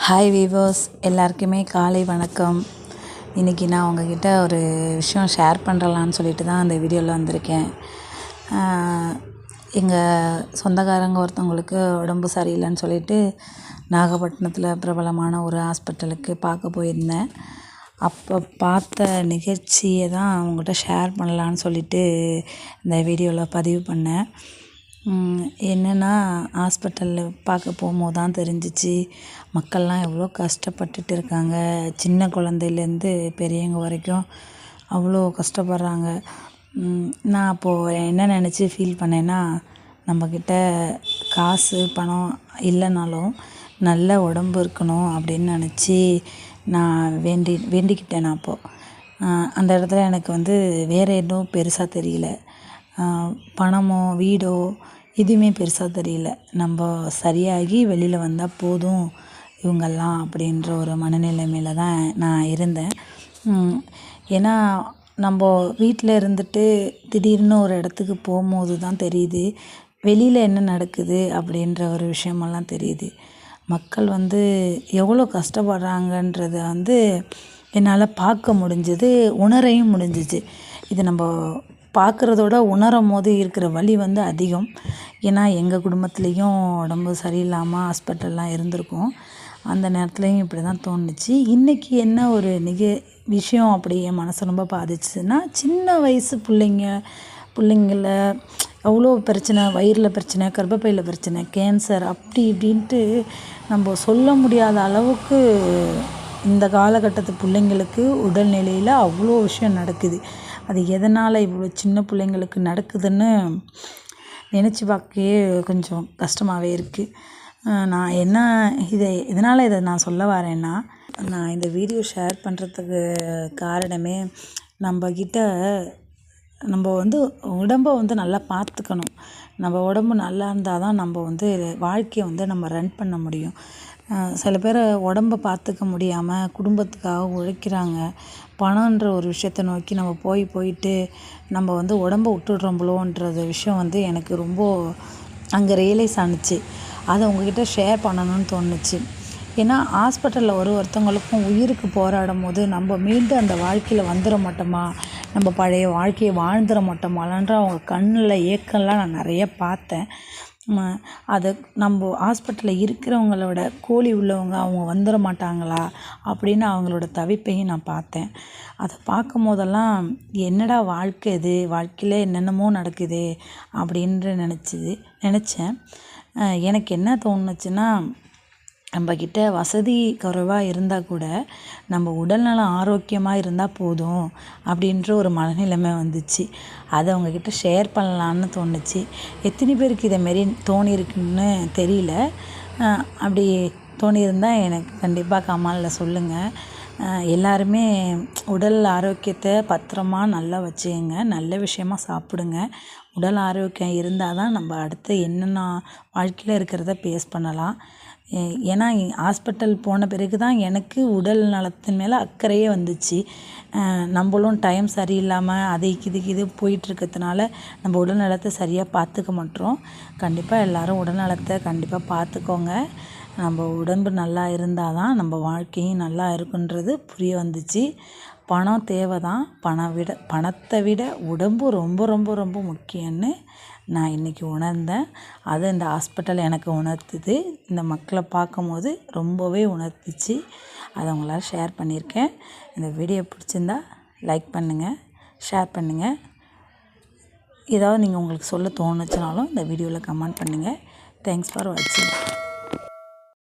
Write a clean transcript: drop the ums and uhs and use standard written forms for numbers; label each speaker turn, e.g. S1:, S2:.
S1: Hi viewers, எல்லாருக்குமே காலை வணக்கம். இன்றைக்கி நான் உங்ககிட்ட ஒரு விஷயம் ஷேர் பண்ணுறலான்னு சொல்லிட்டு தான் அந்த வீடியோவில் வந்திருக்கேன். எங்கள் சொந்தக்காரங்க ஒருத்தவங்களுக்கு உடம்பு சரியில்லைன்னு சொல்லிட்டு நாகப்பட்டினத்தில் பிரபலமான ஒரு ஹாஸ்பிட்டலுக்கு பார்க்க போயிருந்தேன். அப்போ பார்த்த நிகழ்ச்சியை தான் அவங்ககிட்ட ஷேர் பண்ணலான்னு சொல்லிட்டு இந்த வீடியோவில் பதிவு பண்ணேன். என்னென்னா, ஹாஸ்பிட்டலில் பார்க்க போகும்போது தான் தெரிஞ்சிச்சு மக்கள்லாம் எவ்வளோ கஷ்டப்பட்டுட்டு இருக்காங்க. சின்ன குழந்தையிலேருந்து பெரியவங்க வரைக்கும் அவ்வளோ கஷ்டப்படுறாங்க. நான் அப்போது என்ன நினச்சி ஃபீல் பண்ணேன்னா, நம்மக்கிட்ட காசு பணம் இல்லைனாலும் நல்ல உடம்பு இருக்கணும் அப்படின்னு நினச்சி நான் வேண்டிக்கிட்டேன். நான் அப்போது அந்த இடத்துல எனக்கு வேறு எதுவும் பெருசாக தெரியல. பணமோ வீடோ எதுவுமே பெருசாக தெரியல. நம்ம சரியாகி வெளியில் வந்தால் போதும் இவங்கெல்லாம் அப்படின்ற ஒரு மனநிலைமையில தான் நான் இருந்தேன். ஏன்னா நம்ம வீட்டில் இருந்துட்டு திடீர்னு ஒரு இடத்துக்கு போகும்போது தான் தெரியுது வெளியில் என்ன நடக்குது அப்படின்ற ஒரு விஷயமெல்லாம் தெரியுது. மக்கள் எவ்வளோ கஷ்டப்படுறாங்கன்றத என்னால் பார்க்க முடிஞ்சது, உணரையும் முடிஞ்சிச்சு. இது நம்ம பார்க்குறதோட உணரும் போது இருக்கிற வலி அதிகம். ஏன்னா எங்கள் குடும்பத்துலேயும் உடம்பு சரியில்லாமல் ஹாஸ்பிட்டல்லாம் இருந்திருக்கும். அந்த நேரத்துலையும் இப்படி தான் தோணுச்சு. இன்றைக்கி என்ன ஒரு விஷயம் அப்படி என் மனசை ரொம்ப பாதிச்சுன்னா, சின்ன வயசு பிள்ளைங்கள எவ்வளோ பிரச்சனை, வயிறில் பிரச்சனை, கர்ப்பப்பையில் பிரச்சனை, கேன்சர் அப்படி இப்படின்ட்டு நம்ம சொல்ல முடியாத அளவுக்கு இந்த காலகட்டத்து பிள்ளைங்களுக்கு உடல்நிலையில் அவ்வளோ விஷயம் நடக்குது. அது எதனால் இவ்வளோ சின்ன பிள்ளைங்களுக்கு நடக்குதுன்னு நினச்சி பார்க்கவே கொஞ்சம் கஷ்டமாகவே இருக்குது. நான் இதனால் இதை நான் சொல்ல வரேன்னா, நான் இந்த வீடியோ ஷேர் பண்ணுறதுக்கு காரணமே, நம்ம உடம்பை நல்லா பார்த்துக்கணும். நம்ம உடம்பு நல்லா இருந்தால் தான் நம்ம வாழ்க்கையை நம்ம ரன் பண்ண முடியும். சில பேர் உடம்பை பார்த்துக்க முடியாமல் குடும்பத்துக்காக உழைக்கிறாங்க. பணன்ற ஒரு விஷயத்தை நோக்கி நம்ம போயிட்டு நம்ம உடம்பை விட்டுடுறோம்களோன்றது விஷயம் எனக்கு ரொம்ப அங்கே ரியலைஸ் ஆணுச்சு. அதை உங்ககிட்ட ஷேர் பண்ணணும்னு தோணுச்சு. ஏன்னா ஹாஸ்பிட்டலில் ஒருத்தவங்களுக்கும் உயிருக்கு போராடும் போது நம்ம மீண்டும் அந்த வாழ்க்கையில் வந்துட மாட்டோமா, நம்ம பழைய வாழ்க்கையை வாழ்ந்துட மாட்டோமாலன்ற அவங்க கண்ணில் ஏக்கம்லாம் நான் நிறைய பார்த்தேன். அதை நம்ம ஹாஸ்பிட்டலில் இருக்கிறவங்களோட கோழி உள்ளவங்க அவங்க வந்துட மாட்டாங்களா அப்படின்னு அவங்களோட தவிப்பையும் நான் பார்த்தேன். அதை பார்க்கும் போதெல்லாம் என்னடா வாழ்க்கை இது, வாழ்க்கையில் என்னென்னமோ நடக்குது அப்படின்ற நினச்சேன். எனக்கு என்ன தோணுச்சுன்னா, நம்மக்கிட்ட வசதி குறைவாக இருந்தால் கூட நம்ம உடல்நலம் ஆரோக்கியமாக இருந்தால் போதும் அப்படின்ற ஒரு மனநிலைமை வந்துச்சு. அதை அவங்கக்கிட்ட ஷேர் பண்ணலான்னு தோணுச்சு. எத்தனை பேருக்கு இதேமாரி தோணியிருக்குன்னு தெரியல. அப்படி தோணியிருந்தால் எனக்கு கண்டிப்பாக கமெண்டில் சொல்லுங்கள். எல்லாருமே உடல் ஆரோக்கியத்தை பத்திரமா நல்லா வச்சுக்கங்க. நல்ல விஷயமாக சாப்பிடுங்க. உடல் ஆரோக்கியம் இருந்தால் தான் நம்ம அடுத்து என்னென்ன வாழ்க்கையில் இருக்கிறத ஃபேஸ் பண்ணலாம். ஏன்னா ஹாஸ்பிட்டல் போன பிறகு தான் எனக்கு உடல் நலத்தின் மேலே அக்கறையே வந்துச்சு. நம்மளும் டைம் சரியில்லாமல் இது போயிட்டுருக்கிறதுனால நம்ம உடல் நலத்தை சரியாக பார்த்துக்க மாட்டோம். கண்டிப்பாக எல்லோரும் உடல் நலத்தை கண்டிப்பாக பார்த்துக்கோங்க. நம்ம உடம்பு நல்லா இருந்தால் தான் நம்ம வாழ்க்கையும் நல்லா இருக்குன்றது புரிய வந்துச்சு. பணம் தேவை தான், பணத்தை விட உடம்பு ரொம்ப ரொம்ப ரொம்ப முக்கியம்னு நான் இன்றைக்கி உணர்ந்தேன். அது இந்த ஹாஸ்பிட்டல் எனக்கு உணர்த்துது. இந்த மக்களை பார்க்கும்போது ரொம்பவே உணர்த்துச்சு. அதை உங்களால் ஷேர் பண்ணியிருக்கேன். இந்த வீடியோ பிடிச்சிருந்தா லைக் பண்ணுங்கள், ஷேர் பண்ணுங்கள். ஏதாவது நீங்கள் உங்களுக்கு சொல்ல தோணுச்சுனாலும் இந்த வீடியோவில் கமெண்ட் பண்ணுங்கள். தேங்க்ஸ் ஃபார் வாட்சிங்.